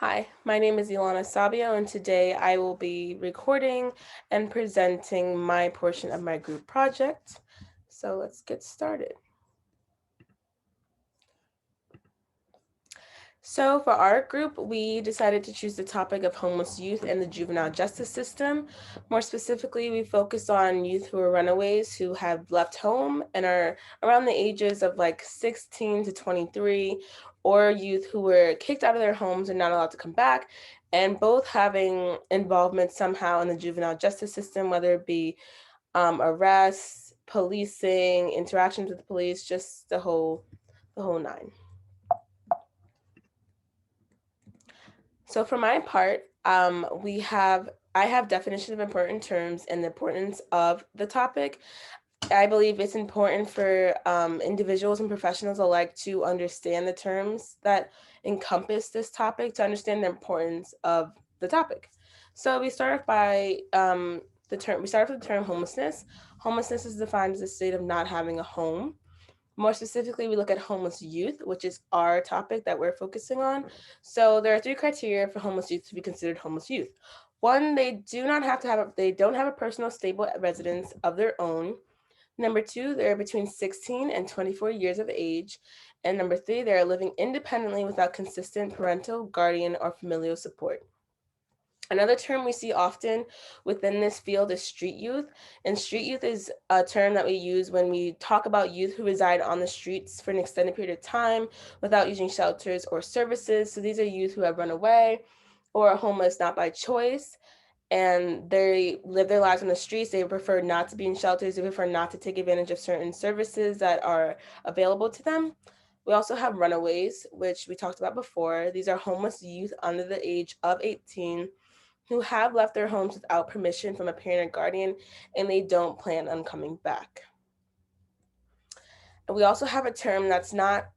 Hi, my name is Ilana Sabio, and today I will be recording and presenting my portion of my group project. So let's get started. So for our group, we decided to choose the topic of homeless youth and the juvenile justice system. More specifically, we focused on youth who are runaways who have left home and are around the ages of like 16 to 23, or youth who were kicked out of their homes and not allowed to come back, and both having involvement somehow in the juvenile justice system, whether it be arrests, policing, interactions with the police, just the whole nine. So for my part, I have definitions of important terms and the importance of the topic. I believe it's important for individuals and professionals alike to understand the terms that encompass this topic, to understand the importance of the topic. So we start off by we start off with the term homelessness. Homelessness is defined as a state of not having a home. More specifically, we look at homeless youth, which is our topic that we're focusing on. So there are three criteria for homeless youth to be considered homeless youth. One, they don't have a personal stable residence of their own. Number two, they're between 16 and 24 years of age. And number three, they're living independently without consistent parental, guardian, or familial support. Another term we see often within this field is street youth. And street youth is a term that we use when we talk about youth who reside on the streets for an extended period of time without using shelters or services. So these are youth who have run away or are homeless not by choice, and they live their lives on the streets. They prefer not to be in shelters. They prefer not to take advantage of certain services that are available to them. We also have runaways, which we talked about before. These are homeless youth under the age of 18 who have left their homes without permission from a parent or guardian, and they don't plan on coming back. And we also have a term that's not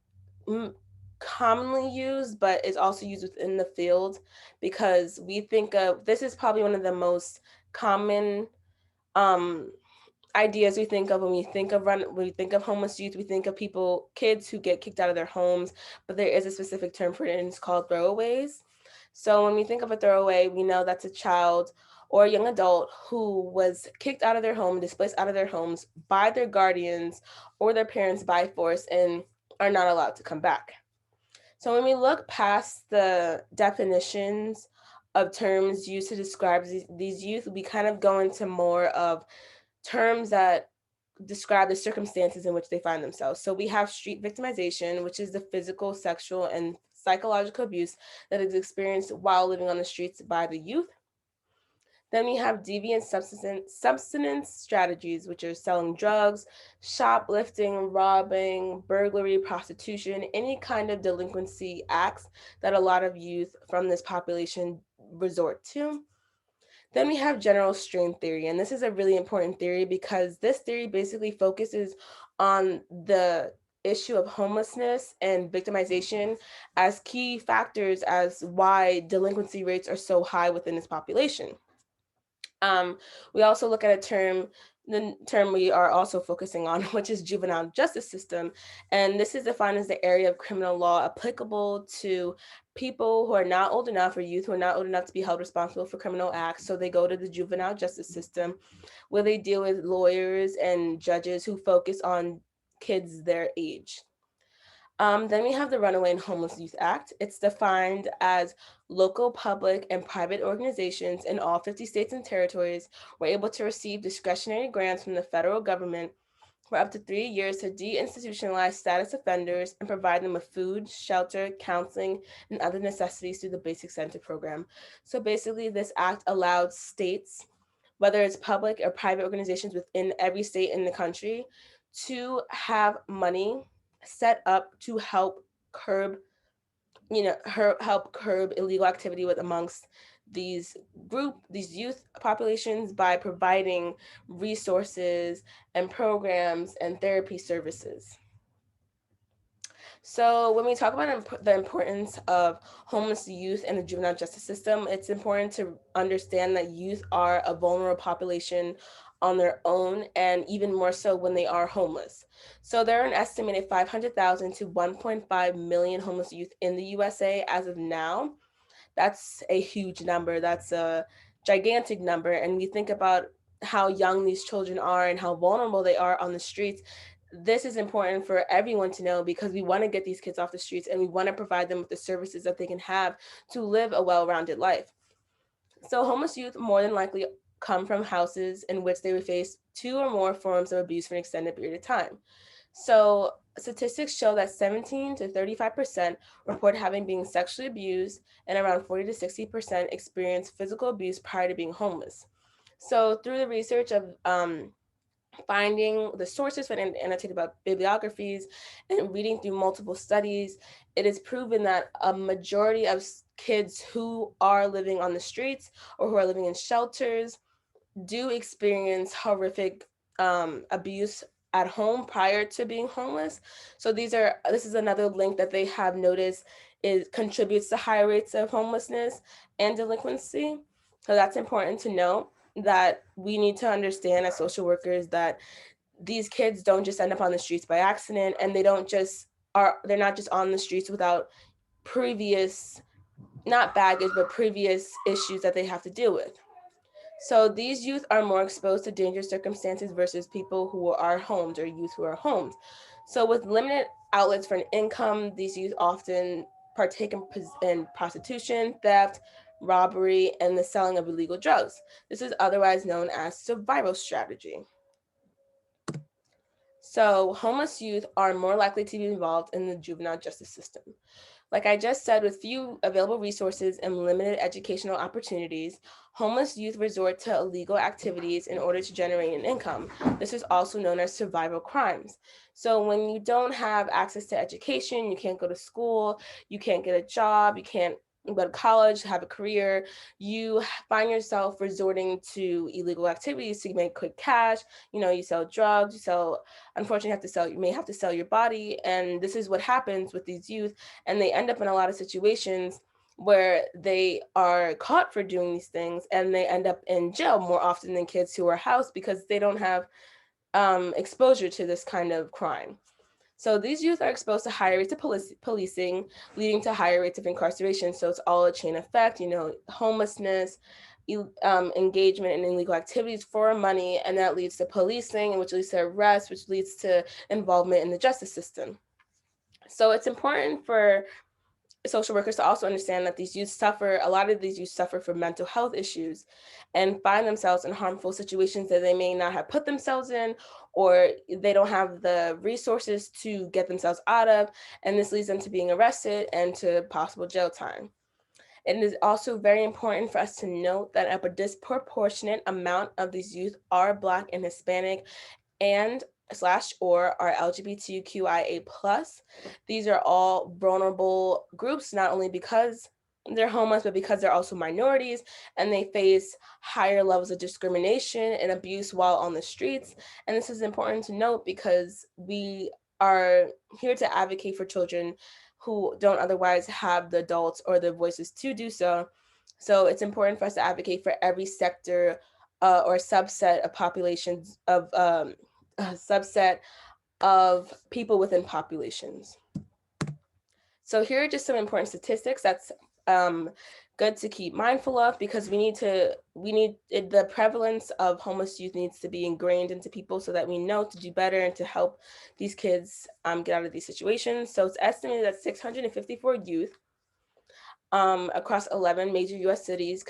commonly used, but is also used within the field, because we think of this is probably one of the most common um, ideas we think of when we think of homeless youth. We think of kids who get kicked out of their homes, but there is a specific term for it, and it's called throwaways. So when we think of a throwaway, we know that's a child or a young adult who was kicked out of their home, displaced out of their homes by their guardians or their parents by force, and are not allowed to come back. So when we look past the definitions of terms used to describe these youth, we kind of go into more of terms that describe the circumstances in which they find themselves. So we have street victimization, which is the physical, sexual, and psychological abuse that is experienced while living on the streets by the youth. Then we have deviant subsistence strategies, which are selling drugs, shoplifting, robbing, burglary, prostitution, any kind of delinquency acts that a lot of youth from this population resort to. Then we have general strain theory, and this is a really important theory because this theory basically focuses on the issue of homelessness and victimization as key factors as why delinquency rates are so high within this population. We also look at the term we are also focusing on, which is juvenile justice system. And this is defined as the area of criminal law applicable to people who are not old enough, or youth who are not old enough to be held responsible for criminal acts. So they go to the juvenile justice system, where they deal with lawyers and judges who focus on kids their age. Then we have the Runaway and Homeless Youth Act. It's defined as local, public, and private organizations in all 50 states and territories were able to receive discretionary grants from the federal government for up to 3 years to deinstitutionalize status offenders and provide them with food, shelter, counseling, and other necessities through the Basic Center program. So basically, this act allowed states, whether it's public or private organizations within every state in the country, to have money set up to help curb help curb illegal activity with amongst these youth populations by providing resources and programs and therapy services. So when we talk about the importance of homeless youth and the juvenile justice system, it's important to understand that youth are a vulnerable population on their own, and even more so when they are homeless. So there are an estimated 500,000 to 1.5 million homeless youth in the USA as of now. That's a huge number. That's a gigantic number. And we think about how young these children are and how vulnerable they are on the streets. This is important for everyone to know because we want to get these kids off the streets and we want to provide them with the services that they can have to live a well-rounded life. So homeless youth more than likely come from houses in which they would face two or more forms of abuse for an extended period of time. So statistics show that 17 to 35% report having been sexually abused, and around 40 to 60% experience physical abuse prior to being homeless. So through the research of finding the sources for annotated bibliographies and reading through multiple studies, it is proven that a majority of kids who are living on the streets or who are living in shelters do experience horrific abuse at home prior to being homeless. So this is another link that they have noticed is contributes to higher rates of homelessness and delinquency. So that's important to know, that we need to understand as social workers that these kids don't just end up on the streets by accident, and they're not just on the streets without previous, not baggage, but previous issues that they have to deal with. So these youth are more exposed to dangerous circumstances versus people who are homed, or youth who are homed. So with limited outlets for an income, these youth often partake in prostitution, theft, robbery, and the selling of illegal drugs. This is otherwise known as survival strategy. So homeless youth are more likely to be involved in the juvenile justice system. Like I just said, with few available resources and limited educational opportunities, homeless youth resort to illegal activities in order to generate an income. This is also known as survival crimes. So when you don't have access to education, you can't go to school, you can't get a job, you can't go to college, have a career, you find yourself resorting to illegal activities to make quick cash. You sell drugs, unfortunately you may have to sell your body. And this is what happens with these youth, and they end up in a lot of situations where they are caught for doing these things, and they end up in jail more often than kids who are housed because they don't have exposure to this kind of crime. So these youth are exposed to higher rates of policing, leading to higher rates of incarceration. So it's all a chain effect, homelessness, engagement in illegal activities for money, and that leads to policing, which leads to arrest, which leads to involvement in the justice system. So it's important for social workers to also understand that a lot of these youth suffer from mental health issues and find themselves in harmful situations that they may not have put themselves in, or they don't have the resources to get themselves out of, and this leads them to being arrested and to possible jail time. It is also very important for us to note that a disproportionate amount of these youth are Black and Hispanic and slash or are LGBTQIA plus. These are all vulnerable groups, not only because they're homeless, but because they're also minorities, and they face higher levels of discrimination and abuse while on the streets. And this is important to note because we are here to advocate for children who don't otherwise have the adults or the voices to do so. So it's important for us to advocate for every sector or subset of populations of a subset of people within populations. So here are just some important statistics that's good to keep mindful of, because the prevalence of homeless youth needs to be ingrained into people so that we know to do better and to help these kids get out of these situations. So it's estimated that 654 youth across 11 major U.S. cities was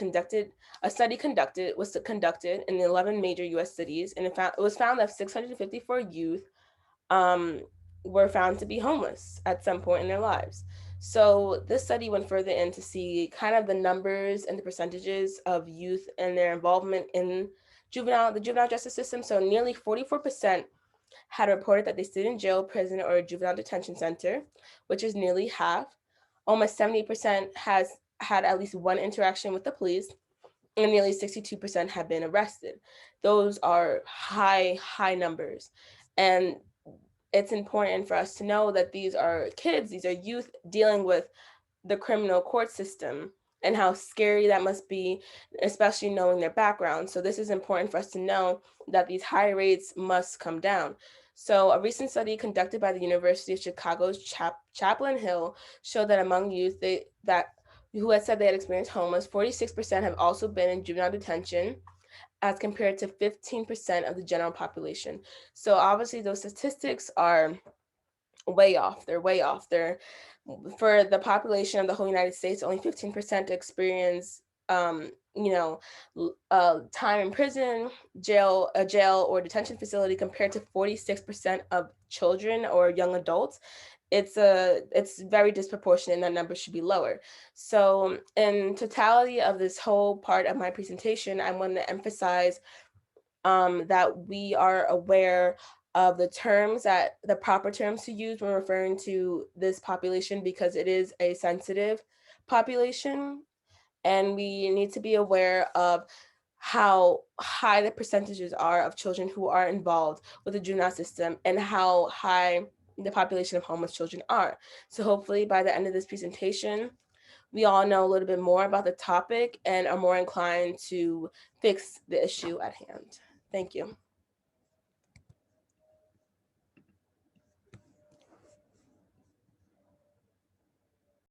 conducted in the 11 major U.S. cities, and it was found that 654 youth um, were found to be homeless at some point in their lives. So this study went further in to see kind of the numbers and the percentages of youth and their involvement in the juvenile justice system. So nearly 44% had reported that they stayed in jail, prison, or a juvenile detention center, which is nearly half. Almost 70% has had at least one interaction with the police, and nearly 62% have been arrested. Those are high numbers. And it's important for us to know that these are kids, these are youth dealing with the criminal court system and how scary that must be, especially knowing their background. So this is important for us to know that these high rates must come down. So a recent study conducted by the University of Chicago's Chaplain Hill showed that among youth, that who had said they had experienced homeless, 46% have also been in juvenile detention, as compared to 15% of the general population. So obviously those statistics are way off. They're way off. They're, for the population of the whole United States, only 15% experience you know, time in prison, jail or detention facility, compared to 46% of children or young adults. It's very disproportionate, and that number should be lower. So in totality of this whole part of my presentation, I want to emphasize that we are aware of the terms, that the proper terms to use when referring to this population, because it is a sensitive population, and we need to be aware of how high the percentages are of children who are involved with the juvenile system, and how high the population of homeless children are. So hopefully by the end of this presentation, we all know a little bit more about the topic and are more inclined to fix the issue at hand. Thank you.